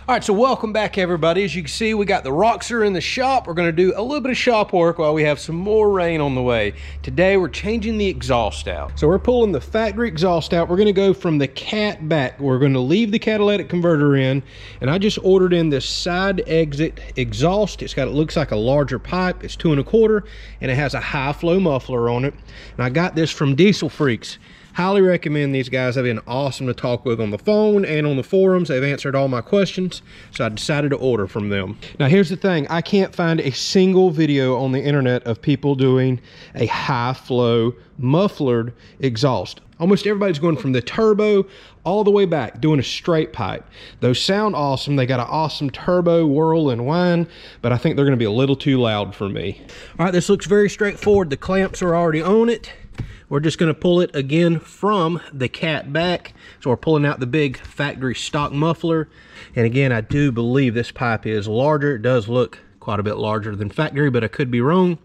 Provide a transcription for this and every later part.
All right, so welcome back, everybody. As you can see, we got the Roxor in the shop. We're going to do a little bit of shop work while we have some more rain on the way. Today, we're changing the exhaust out. So we're pulling the factory exhaust out. We're going to go from the cat back. We're going to leave the catalytic converter in, and I just ordered in this side exit exhaust. It looks like a larger pipe. It's 2 1/4, and it has a high flow muffler on it. And I got this from Diesel Freaks. Highly recommend these guys. They've been awesome to talk with on the phone and on the forums. They've answered all my questions, so I decided to order from them. Now here's the thing, I can't find a single video on the internet of people doing a high flow mufflered exhaust. Almost everybody's going from the turbo all the way back, doing a straight pipe. Those sound awesome. They got an awesome turbo whirl and whine, but I think they're gonna be a little too loud for me. All right, this looks very straightforward. The clamps are already on it. We're just going to pull it again from the cat back. So we're pulling out the big factory stock muffler. And again, I do believe this pipe is larger. It does look quite a bit larger than factory, but I could be wrong.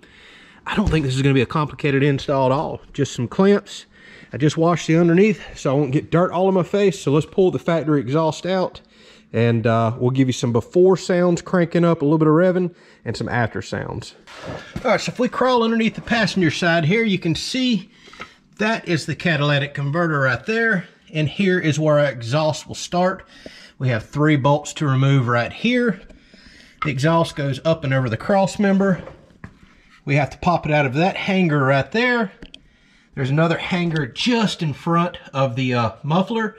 I don't think this is going to be a complicated install at all. Just some clamps. I just washed the underneath so I won't get dirt all in my face. So let's pull the factory exhaust out, and we'll give you some before sounds, cranking up a little bit of revving, and some after sounds. All right, so if we crawl underneath the passenger side here, you can see that is the catalytic converter right there, and here is where our exhaust will start. We have 3 bolts to remove right here. The exhaust goes up and over the cross member. We have to pop it out of that hanger right there. There's another hanger just in front of the muffler,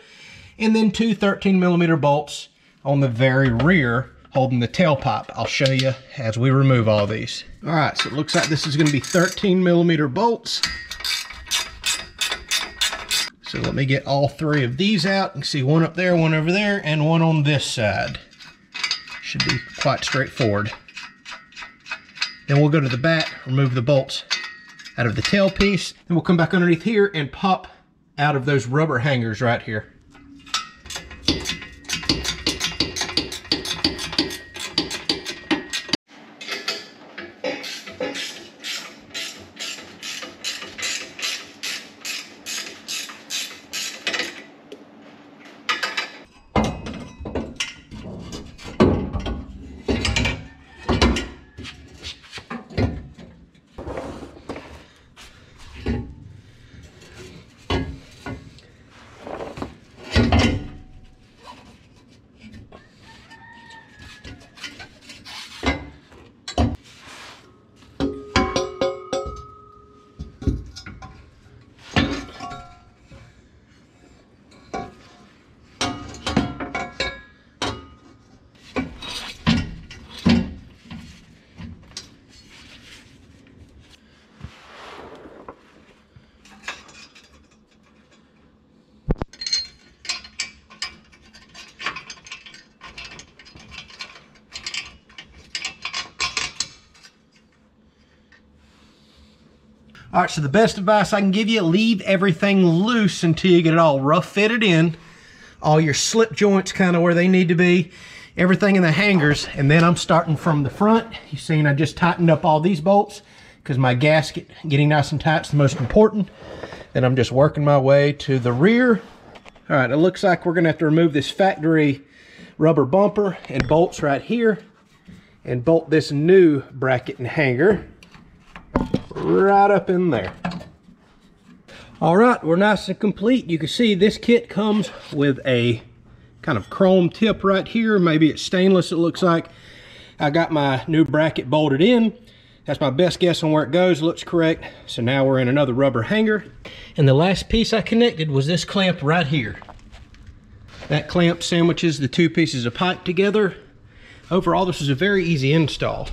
and then 2 13mm bolts on the very rear holding the tailpipe. I'll show you as we remove all these. All right, so it looks like this is going to be 13mm bolts. So let me get all 3 of these out. You can see one up there, one over there, and one on this side. Should be quite straightforward. Then we'll go to the back, remove the bolts out of the tail piece. Then we'll come back underneath here and pop out of those rubber hangers right here. All right, so the best advice I can give you, leave everything loose until you get it all rough fitted in. All your slip joints kind of where they need to be, everything in the hangers, and then I'm starting from the front. You've seen I just tightened up all these bolts because my gasket getting nice and tight is the most important. Then I'm just working my way to the rear. All right, it looks like we're gonna have to remove this factory rubber bumper and bolts right here and bolt this new bracket and hanger right up in there. All right, we're nice and complete. You can see this kit comes with a kind of chrome tip right here. Maybe it's stainless, it looks like. I got my new bracket bolted in. That's my best guess on where it goes. It looks correct. So now we're in another rubber hanger. And the last piece I connected was this clamp right here. That clamp sandwiches the 2 pieces of pipe together. Overall, this is a very easy install.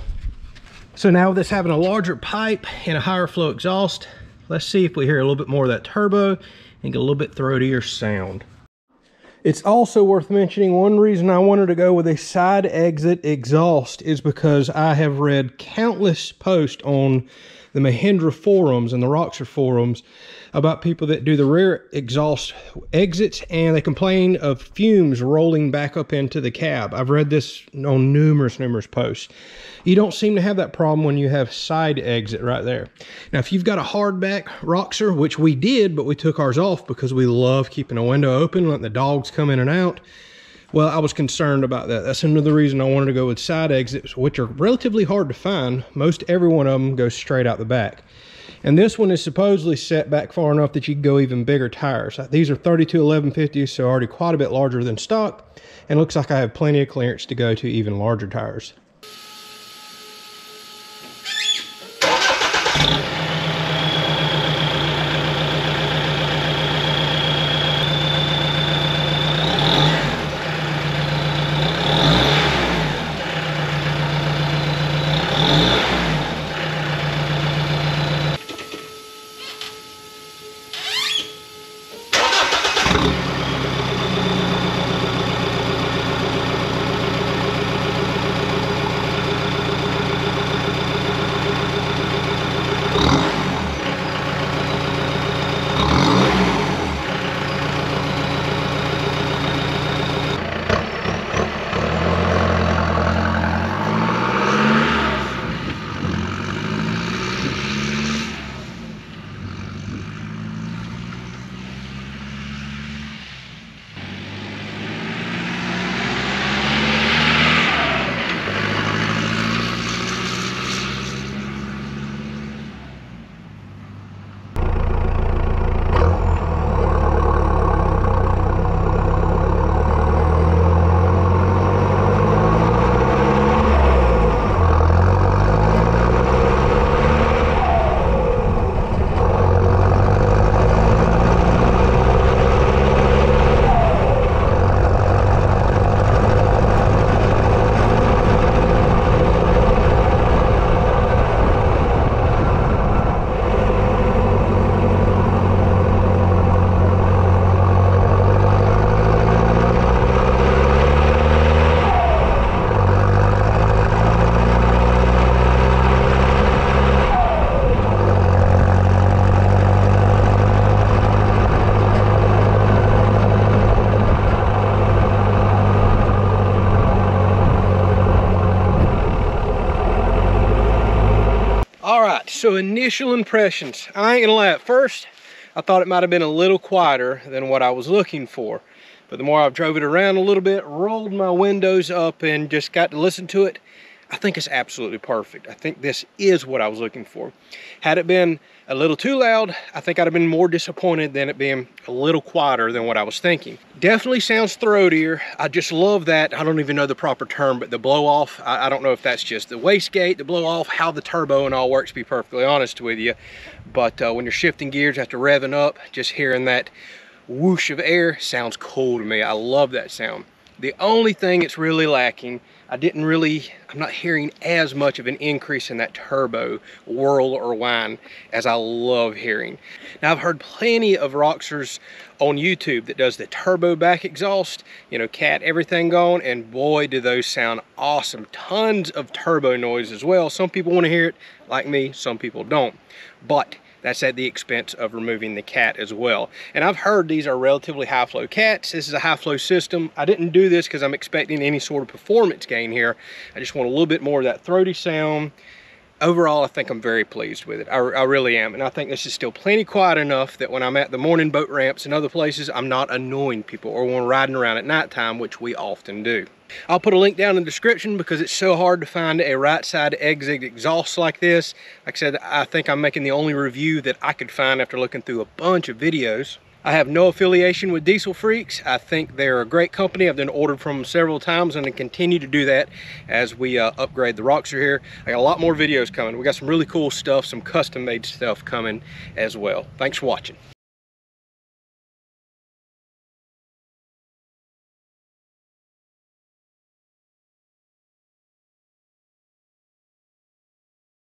So now with this having a larger pipe and a higher flow exhaust, let's see if we hear a little bit more of that turbo and get a little bit throatier sound. It's also worth mentioning, one reason I wanted to go with a side exit exhaust is because I have read countless posts on the Mahindra forums and the Roxor forums about people that do the rear exhaust exits, and they complain of fumes rolling back up into the cab. I've read this on numerous posts. You don't seem to have that problem when you have side exit right there. Now, if you've got a hardback Roxor, which we did, but we took ours off because we love keeping a window open, letting the dogs come in and out. Well, I was concerned about that. That's another reason I wanted to go with side exits, which are relatively hard to find. Most every one of them goes straight out the back. And this one is supposedly set back far enough that you can go even bigger tires. These are 32 1150s, so already quite a bit larger than stock. And looks like I have plenty of clearance to go to even larger tires. So initial impressions, I ain't gonna lie, at first I thought it might have been a little quieter than what I was looking for, but the more I've drove it around a little bit, rolled my windows up and just got to listen to it, I think it's absolutely perfect. I think this is what I was looking for. Had it been a little too loud, I think I'd have been more disappointed than it being a little quieter than what I was thinking. Definitely sounds throatier. I just love that. I don't even know the proper term, but the blow off, I don't know if that's just the wastegate, the blow off, how the turbo and all works, to be perfectly honest with you. But when you're shifting gears after revving up, just hearing that whoosh of air sounds cool to me. I love that sound. The only thing it's really lacking, I'm not hearing as much of an increase in that turbo whirl or whine as I love hearing. Now, I've heard plenty of Roxors on YouTube that does the turbo back exhaust, you know, cat, everything going, and boy, do those sound awesome. Tons of turbo noise as well. Some people want to hear it like me, some people don't. But that's at the expense of removing the cat as well. And I've heard these are relatively high flow cats. This is a high flow system. I didn't do this because I'm expecting any sort of performance gain here. I just want a little bit more of that throaty sound. Overall, I think I'm very pleased with it. I really am. And I think this is still plenty quiet enough that when I'm at the morning boat ramps and other places, I'm not annoying people or when riding around at nighttime, which we often do. I'll put a link down in the description because it's so hard to find a right side exit exhaust like this. Like I said, I think I'm making the only review that I could find after looking through a bunch of videos. I have no affiliation with Diesel Freaks. I think they're a great company. I've been ordered from them several times and I continue to do that as we upgrade the Roxor here. I got a lot more videos coming. We got some really cool stuff, some custom made stuff coming as well. Thanks for watching.